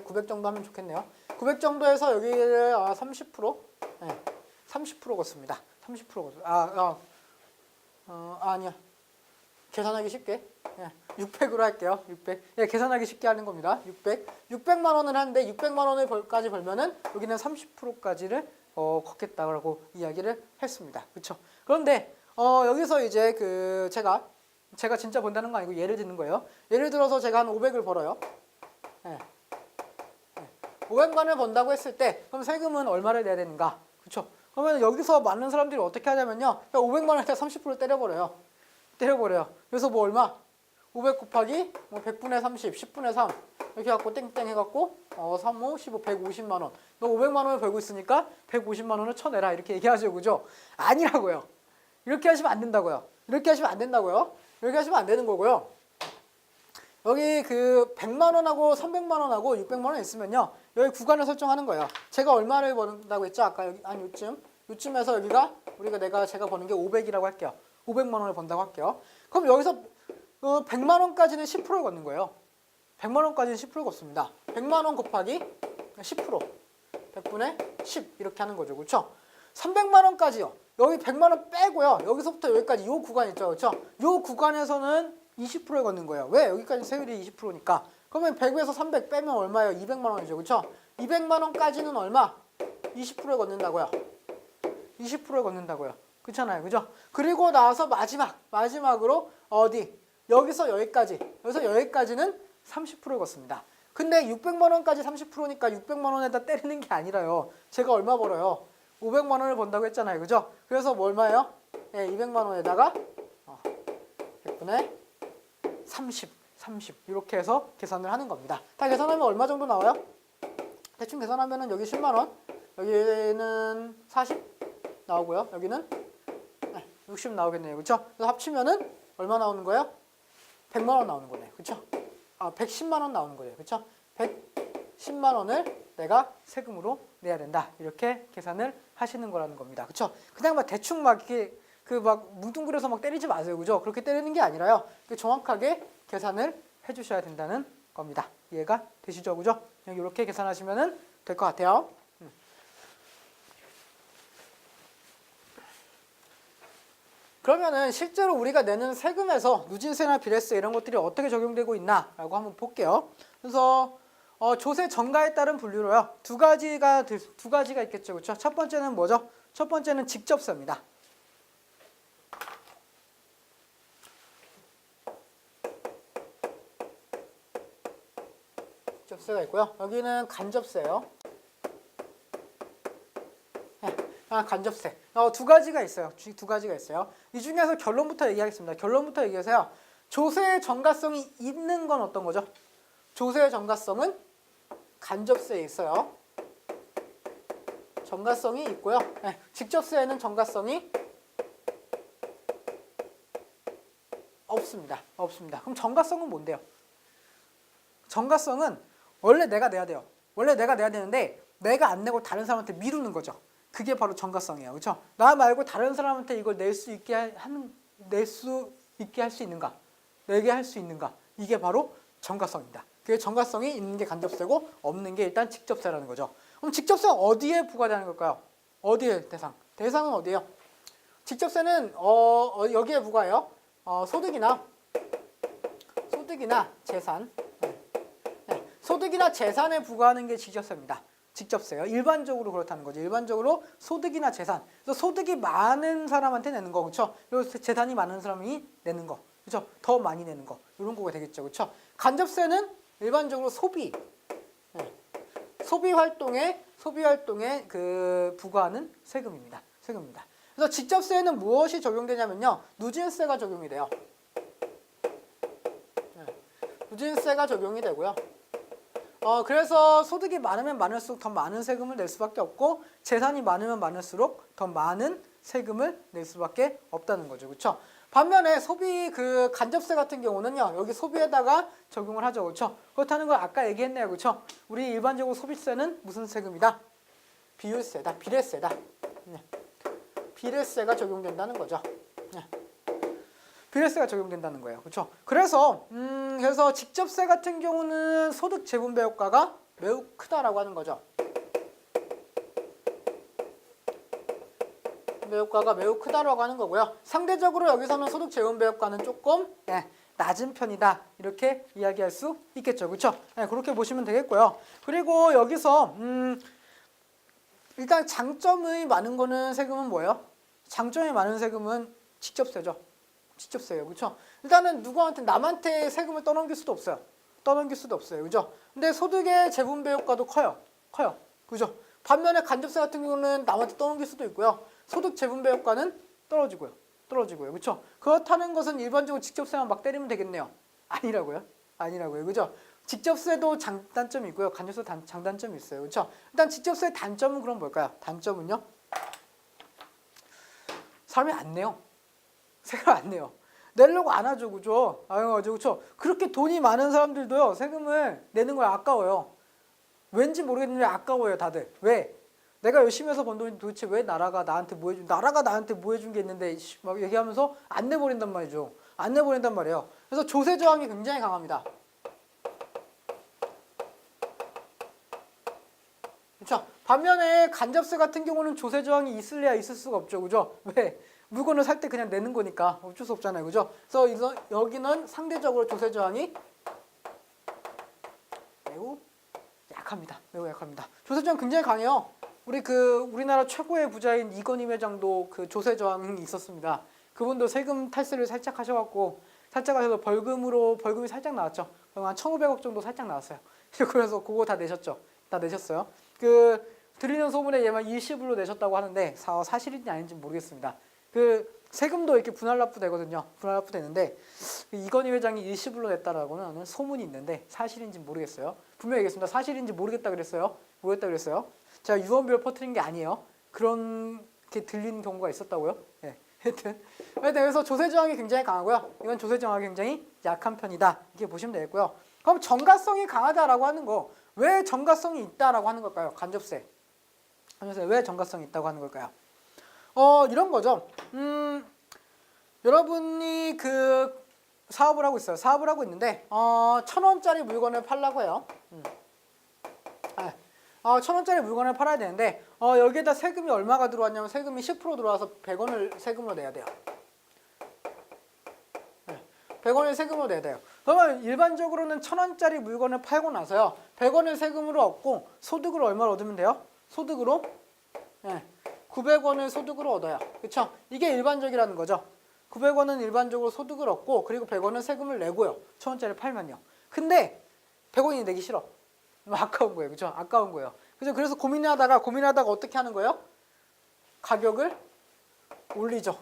900 정도 하면 좋겠네요. 900 정도에서 여기를 30%? 네. 30% 걷습니다. 30% 걷어요. 아니야. 계산하기 쉽게. 600으로 할게요. 600. 계산하기 쉽게 하는 겁니다. 600만 원을 하는데 600만 원까지 벌면은 여기는 30%까지를 걷겠다라고 이야기를 했습니다. 그렇죠? 그런데 여기서 이제 제가 진짜 본다는 거 아니고 예를 드는 거예요. 예를 들어서 제가 한 500을 벌어요. 500만 원을 번다고 했을 때 그럼 세금은 얼마를 내야 되는가? 그렇죠? 그러면 여기서 많은 사람들이 어떻게 하냐면요. 500만 원에다 30% 때려버려요. 그래서 뭐 얼마? 500 곱하기 100분의 30, 10분의 3 이렇게 해갖고 땡땡 해갖고 3, 5, 15, 150만 원. 너 500만 원을 벌고 있으니까 150만 원을 쳐내라 이렇게 얘기하죠. 그죠? 아니라고요. 이렇게 하시면 안 된다고요. 이렇게 하시면 안 되는 거고요. 여기 100만 원하고 300만 원하고 600만 원 있으면요. 여기 구간을 설정하는 거예요. 제가 얼마를 버는다고 했죠? 아까 여기 한 요쯤에서 여기가 제가 버는 게 500이라고 할게요. 500만 원을 번다고 할게요. 그럼 여기서 100만 원까지는 10%를 걷는 거예요. 100만 원까지는 10% 걷습니다. 100만 원 곱하기 10%. 100분의 10 이렇게 하는 거죠. 그렇죠? 300만 원까지요. 여기 100만 원 빼고요. 여기서부터 여기까지 이 구간 있죠. 그렇죠? 이 구간에서는 20%를 걷는 거예요. 왜? 여기까지 세율이 20%니까. 그러면 100에서 300 빼면 얼마예요? 200만 원이죠. 그렇죠? 200만 원까지는 얼마? 20%를 걷는다고요. 20%를 걷는다고요. 그렇잖아요. 그죠? 그리고 나서 마지막으로 여기서 여기까지는 30%를 걷습니다. 근데 600만 원까지 30%니까 600만 원에다 때리는 게 아니라요. 제가 얼마 벌어요? 500만 원을 번다고 했잖아요. 그죠? 그래서 뭐 얼마예요? 예, 200만 원에다가 100분의 30 이렇게 해서 계산을 하는 겁니다. 다 계산하면 얼마 정도 나와요? 대충 계산하면은 여기 10만 원, 여기는 40 나오고요. 여기는 60 나오겠네요. 그렇죠? 그래서 합치면은 얼마 나오는 거예요? 100만 원 나오는 거네요. 그렇죠? 110만 원 나오는 거예요. 그렇죠? 110만 원을 내가 세금으로 내야 된다. 이렇게 계산을 하시는 거라는 겁니다. 그렇죠? 그냥 막 대충 막 이렇게 막 뭉뚱그려서 막 때리지 마세요. 그죠? 그렇게 때리는 게 아니라요. 정확하게 계산을 해 주셔야 된다는 겁니다. 이해가 되시죠? 그죠? 이렇게 계산하시면 될 것 같아요. 그러면은 실제로 우리가 내는 세금에서 누진세나 비례세 이런 것들이 어떻게 적용되고 있나라고 한번 볼게요. 그래서 조세 전가에 따른 분류로요. 두 가지가 있겠죠. 그렇죠? 첫 번째는 뭐죠? 첫 번째는 직접세입니다. 직접세가 있고요. 여기는 간접세예요. 간접세. 두 가지가 있어요. 두 가지가 있어요. 이 중에서 결론부터 얘기하겠습니다. 결론부터 얘기해서요. 조세의 전가성이 있는 건 어떤 거죠? 조세의 전가성은 간접세에 있어요. 전가성이 있고요. 직접세에는 전가성이 없습니다. 그럼 전가성은 뭔데요? 전가성은 원래 내가 내야 돼요. 원래 내가 내야 되는데 내가 안 내고 다른 사람한테 미루는 거죠. 그게 바로 전가성이에요. 그렇죠? 나 말고 다른 사람한테 이걸 낼 수 있게 할 수 있는가? 내게 할 수 있는가? 이게 바로 전가성입니다. 그게 전가성이 있는 게 간접세고 없는 게 일단 직접세라는 거죠. 그럼 직접세는 어디에 부과되는 걸까요? 어디에 대상? 대상은 어디예요? 직접세는 여기에 부과해요. 소득이나 재산. 소득이나 재산에 부과하는 게 직접세입니다. 직접세요. 일반적으로 그렇다는 거죠. 일반적으로 소득이나 재산. 그래서 소득이 많은 사람한테 내는 거, 그렇죠? 그리고 재산이 많은 사람이 내는 거, 그렇죠? 더 많이 내는 거, 이런 거가 되겠죠, 그렇죠? 간접세는 일반적으로 소비 활동에 부과하는 세금입니다. 그래서 직접세에는 무엇이 적용되냐면요, 누진세가 적용이 돼요. 누진세가 적용이 되고요. 그래서 소득이 많으면 많을수록 더 많은 세금을 낼 수밖에 없고 재산이 많으면 많을수록 더 많은 세금을 낼 수밖에 없다는 거죠. 그렇죠? 반면에 소비 간접세 같은 경우는요. 여기 소비에다가 적용을 하죠. 그렇죠? 그렇다는 걸 아까 얘기했네요. 그렇죠? 우리 일반적으로 소비세는 무슨 세금이다? 비율세다. 비례세다. 비례세가 적용된다는 거죠. 비례세가 적용된다는 거예요. 그렇죠? 그래서 직접세 같은 경우는 소득 재분배 효과가 매우 크다라고 하는 거죠. 효과가 매우 크다라고 하는 거고요. 상대적으로 여기서는 소득 재분배 효과는 조금 낮은 편이다. 이렇게 이야기할 수 있겠죠. 그렇죠? 그렇게 보시면 되겠고요. 그리고 여기서 일단 장점이 많은 거는 세금은 뭐예요? 장점이 많은 세금은 직접세죠. 직접세예요. 그렇죠? 일단은 남한테 세금을 떠넘길 수도 없어요. 그죠? 근데 소득의 재분배 효과도 커요. 그죠? 반면에 간접세 같은 경우는 남한테 떠넘길 수도 있고요. 소득 재분배 효과는 떨어지고요. 그렇죠? 그렇다는 것은 일반적으로 직접세만 막 때리면 되겠네요. 아니라고요. 그죠? 직접세도 장단점이 있고요. 간접세 장단점이 있어요. 그렇죠? 일단 직접세의 단점은 그럼 뭘까요? 단점은요? 사람이 안 내요. 세금 안 내요. 내려고 안 하죠. 그죠? 그렇죠? 그렇게 돈이 많은 사람들도요. 세금을 내는 걸 아까워요. 왠지 모르겠는데 아까워요. 다들. 왜? 내가 열심히 해서 번 돈이 도대체 왜 나라가 나한테 뭐 해준 게 있는데 막 얘기하면서 안 내버린단 말이죠. 안 내버린단 말이에요. 그래서 조세 저항이 굉장히 강합니다. 그렇죠? 반면에 간접세 같은 경우는 조세 저항이 있을래야 있을 수가 없죠. 그죠? 왜? 물건을 살 때 그냥 내는 거니까 어쩔 수 없잖아요. 그죠? 그래서 여기는 상대적으로 조세 저항이 매우 약합니다. 조세 저항 굉장히 강해요. 우리나라 최고의 부자인 이건희 회장도 조세 저항이 있었습니다. 그분도 세금 탈세를 살짝 하셔서 벌금이 살짝 나왔죠. 한 1,500억 정도 살짝 나왔어요. 그래서 그거 다 내셨어요. 들리는 소문에 얘만 일시불로 내셨다고 하는데 사실인지 아닌지 모르겠습니다. 그 세금도 이렇게 분할 납부되거든요. 분할 납부되는데 이건희 회장이 일시불로 냈다라고는 소문이 있는데 사실인지 모르겠어요. 분명히 얘기했습니다. 사실인지 모르겠다 그랬어요. 모르겠다 그랬어요. 제가 유언비어 퍼뜨린 게 아니에요. 그렇게 들리는 경우가 있었다고요. 네. 하여튼 그래서 조세 저항이 굉장히 강하고요. 이건 조세 저항이 굉장히 약한 편이다. 이렇게 보시면 되겠고요. 그럼 정가성이 강하다라고 하는 거, 왜 정가성이 있다라고 하는 걸까요? 간접세. 왜 정가성이 있다고 하는 걸까요? 이런 거죠. 여러분이 그 사업을 하고 있어요. 사업을 하고 있는데 1,000원짜리 물건을 팔라고 해요. 1,000원짜리 물건을 팔아야 되는데 여기에다 세금이 얼마가 들어왔냐면 세금이 10% 들어와서 100원을 세금으로 내야 돼요. 100원을 세금으로 내야 돼요. 그러면 일반적으로는 1,000원짜리 물건을 팔고 나서요. 100원을 세금으로 얻고 소득으로 얼마를 얻으면 돼요? 소득으로 900원을 소득으로 얻어요. 그렇죠? 이게 일반적이라는 거죠. 900원은 일반적으로 소득을 얻고 그리고 100원은 세금을 내고요. 1,000원짜리 팔면요. 근데 100원이 내기 싫어. 아까운 거예요. 그렇죠? 아까운 거예요. 그래서 고민하다가 어떻게 하는 거예요? 가격을 올리죠.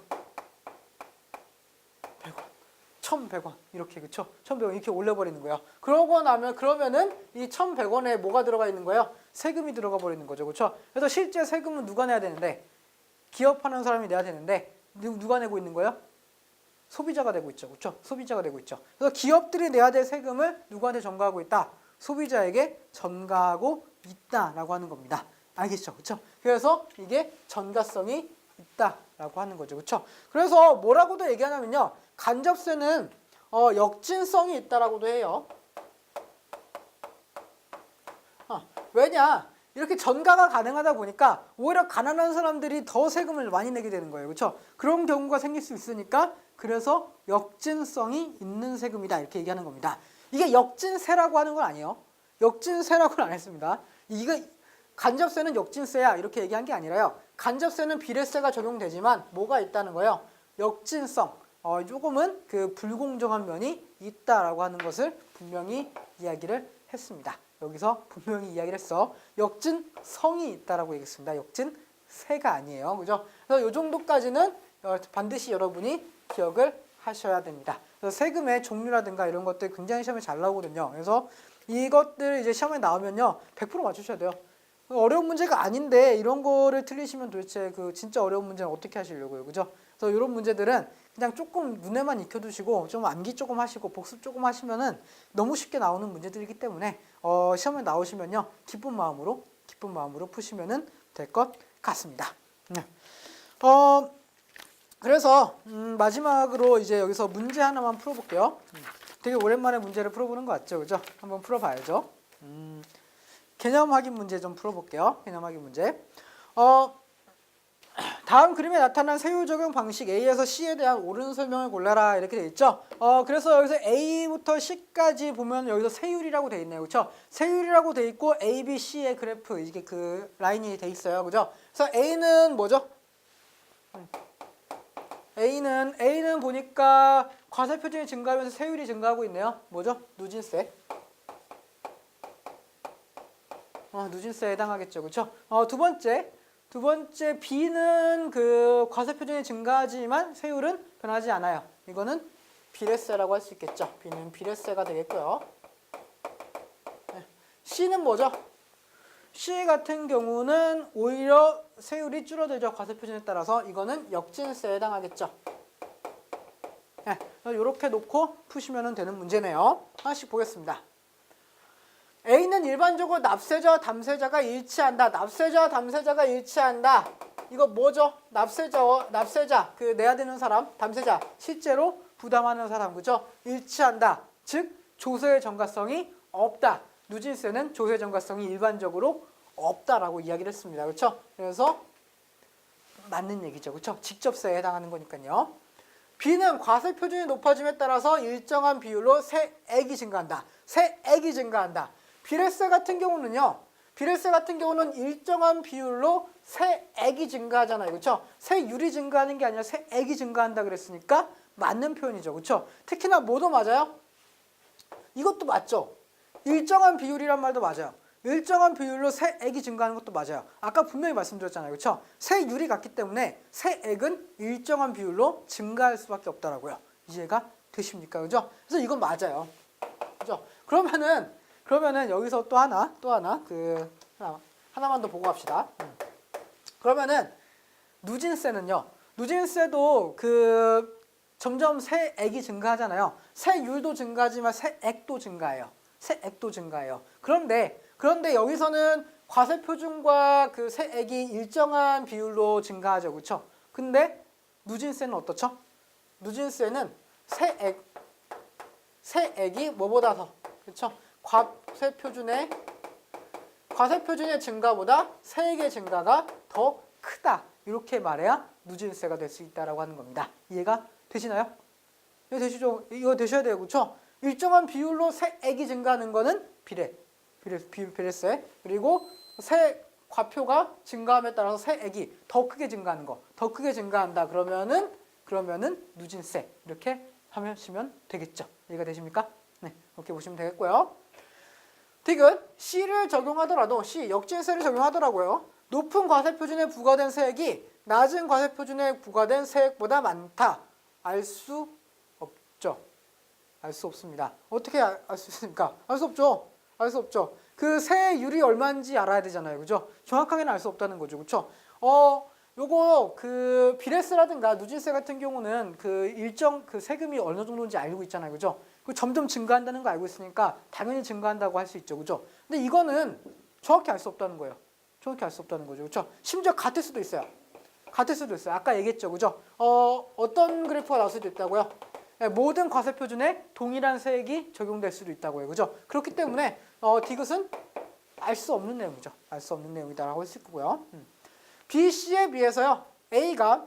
100원, 1,100원 이렇게 그렇죠? 1,100원 이렇게 올려버리는 거예요. 그러면은 이 1,100원에 뭐가 들어가 있는 거예요? 세금이 들어가 버리는 거죠. 그렇죠? 그래서 실제 세금은 누가 내야 되는데 기업하는 사람이 내야 되는데 누가 내고 있는 거예요? 소비자가 내고 있죠. 그렇죠? 소비자가 내고 있죠. 그래서 기업들이 내야 될 세금을 누구한테 전가하고 있다? 소비자에게 전가하고 있다라고 하는 겁니다. 알겠죠? 그렇죠? 그래서 이게 전가성이 있다라고 하는 거죠. 그렇죠? 그래서 뭐라고도 얘기하냐면요. 간접세는 역진성이 있다라고도 해요. 왜냐? 이렇게 전가가 가능하다 보니까 오히려 가난한 사람들이 더 세금을 많이 내게 되는 거예요. 그렇죠? 그런 경우가 생길 수 있으니까 그래서 역진성이 있는 세금이다 이렇게 얘기하는 겁니다. 이게 역진세라고 하는 건 아니에요. 역진세라고는 안 했습니다. 이거 간접세는 역진세야 이렇게 얘기한 게 아니라요. 간접세는 비례세가 적용되지만 뭐가 있다는 거예요? 역진성. 조금은 그 불공정한 면이 있다라고 하는 것을 분명히 이야기를 했습니다. 여기서 분명히 이야기를 했어. 역진성이 있다라고 얘기했습니다. 역진세가 아니에요. 그죠? 그래서 이 정도까지는 반드시 여러분이 기억을 하셔야 됩니다. 그래서 세금의 종류라든가 이런 것들 굉장히 시험에 잘 나오거든요. 그래서 이것들 이제 시험에 나오면요. 100% 맞추셔야 돼요. 어려운 문제가 아닌데 이런 거를 틀리시면 도대체 그 진짜 어려운 문제는 어떻게 하시려고요. 그죠? 그래서 이런 문제들은 그냥 조금 눈에만 익혀두시고 좀 암기 조금 하시고 복습 조금 하시면은 너무 쉽게 나오는 문제들이기 때문에 시험에 나오시면요. 기쁜 마음으로 푸시면은 될 것 같습니다. 네. 그래서 마지막으로 이제 여기서 문제 하나만 풀어볼게요. 되게 오랜만에 문제를 풀어보는 것 같죠, 그죠? 한번 풀어봐야죠. 개념 확인 문제 좀 풀어볼게요. 개념 확인 문제. 다음 그림에 나타난 세율 적용 방식 A에서 C에 대한 옳은 설명을 골라라 이렇게 돼 있죠. 그래서 여기서 A부터 C까지 보면 여기서 세율이라고 돼 있네요, 그렇죠? 세율이라고 돼 있고 A, B, C의 그래프 이게 그 라인이 돼 있어요, 그죠? 그래서 A는 뭐죠? A는 보니까 과세 표준이 증가하면서 세율이 증가하고 있네요. 뭐죠? 누진세. 누진세에 해당하겠죠, 그렇죠? 두 번째 B는 그 과세 표준이 증가하지만 세율은 변하지 않아요. 이거는 비례세라고 할 수 있겠죠. B는 비례세가 되겠고요. 네. C는 뭐죠? C 같은 경우는 오히려 세율이 줄어들죠. 과세 표준에 따라서 이거는 역진세에 해당하겠죠. 네. 이렇게 놓고 푸시면 되는 문제네요. 하나씩 보겠습니다. A는 일반적으로 납세자와 담세자가 일치한다. 납세자와 담세자가 일치한다. 이거 뭐죠? 납세자, 그 내야 되는 사람, 담세자, 실제로 부담하는 사람, 그죠? 일치한다. 즉, 조세의 전가성이 없다. 누진세는 조세 전가성이 일반적으로 없다라고 이야기를 했습니다. 그렇죠? 그래서 맞는 얘기죠. 그렇죠? 직접세에 해당하는 거니까요. B는 과세 표준이 높아짐에 따라서 일정한 비율로 세액이 증가한다. 세액이 증가한다. 비례세 같은 경우는 일정한 비율로 세액이 증가하잖아요. 그렇죠? 세율이 증가하는 게 아니라 세액이 증가한다 그랬으니까 맞는 표현이죠. 그렇죠? 특히나 뭐도 맞아요? 이것도 맞죠? 일정한 비율이란 말도 맞아요. 일정한 비율로 세액이 증가하는 것도 맞아요. 아까 분명히 말씀드렸잖아요. 그렇죠? 세율이 같기 때문에 세액은 일정한 비율로 증가할 수밖에 없다라고요. 이해가 되십니까? 그죠? 그래서 이건 맞아요. 그죠? 그러면은 여기서 또 하나 하나만 더 보고 갑시다. 그러면은 누진세는요. 누진세도 점점 세액이 증가하잖아요. 세율도 증가하지만 세액도 증가해요. 세액도 증가해요. 그런데 여기서는 과세표준과 그 세액이 일정한 비율로 증가하죠. 그렇죠? 근데 누진세는 어떻죠? 누진세는 세액이 뭐보다 더, 그렇죠? 과세표준의 증가보다 세액의 증가가 더 크다. 이렇게 말해야 누진세가 될 수 있다라고 하는 겁니다. 이해가 되시나요? 이거 되시죠? 이거 되셔야 돼요. 그렇죠? 일정한 비율로 세액이 증가하는 거는 비례세. 그리고 과표가 증가함에 따라서 세액이 더 크게 증가하는 거. 더 크게 증가한다. 그러면은 누진세. 이렇게 하시면 되겠죠. 이해가 되십니까? 네. 이렇게 보시면 되겠고요. 디귿 C를 적용하더라도 역진세를 적용하더라고요. 높은 과세표준에 부과된 세액이 낮은 과세표준에 부과된 세액보다 많다. 알 수 없죠. 알 수 없습니다. 어떻게 알 수 있습니까? 알 수 없죠. 알 수 없죠. 그 세율이 얼마인지 알아야 되잖아요. 그죠? 정확하게는 알 수 없다는 거죠. 그렇죠? 요거 비례세라든가 누진세 같은 경우는 일정 세금이 어느 정도인지 알고 있잖아요. 그죠? 점점 증가한다는 거 알고 있으니까 당연히 증가한다고 할 수 있죠. 그죠? 근데 이거는 정확히 알 수 없다는 거예요. 정확히 알 수 없다는 거죠. 그렇죠? 심지어 같을 수도 있어요. 같을 수도 있어요. 아까 얘기했죠. 그죠? 어떤 그래프가 나올 수도 있다고요? 모든 과세표준에 동일한 세액이 적용될 수도 있다고요. 그죠? 그렇기 때문에 디귿은 알 수 없는 내용이죠. 알 수 없는 내용이다라고 할 수 있고요. B, C에 비해서요. A가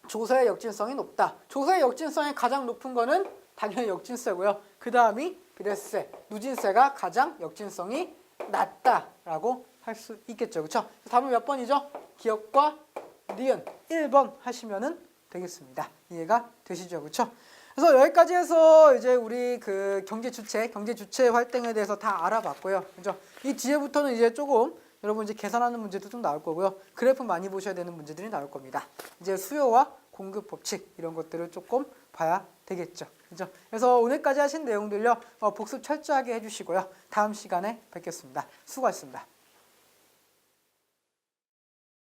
조세의 역진성이 높다. 조세의 역진성이 가장 높은 거는 당연히 역진세고요. 그 다음이 비례세, 누진세가 가장 역진성이 낮다라고 할 수 있겠죠. 그렇죠? 답은 몇 번이죠? 기역과 니은 1번 하시면은 되겠습니다. 이해가 되시죠? 그렇죠? 그래서 여기까지 해서 이제 우리 경제 주체 활동에 대해서 다 알아봤고요. 그죠? 이 뒤에부터는 이제 조금 여러분 이제 계산하는 문제도 좀 나올 거고요. 그래프 많이 보셔야 되는 문제들이 나올 겁니다. 이제 수요와 공급 법칙 이런 것들을 조금 봐야 되겠죠. 그죠? 그래서 오늘까지 하신 내용들요. 복습 철저하게 해주시고요. 다음 시간에 뵙겠습니다. 수고하셨습니다.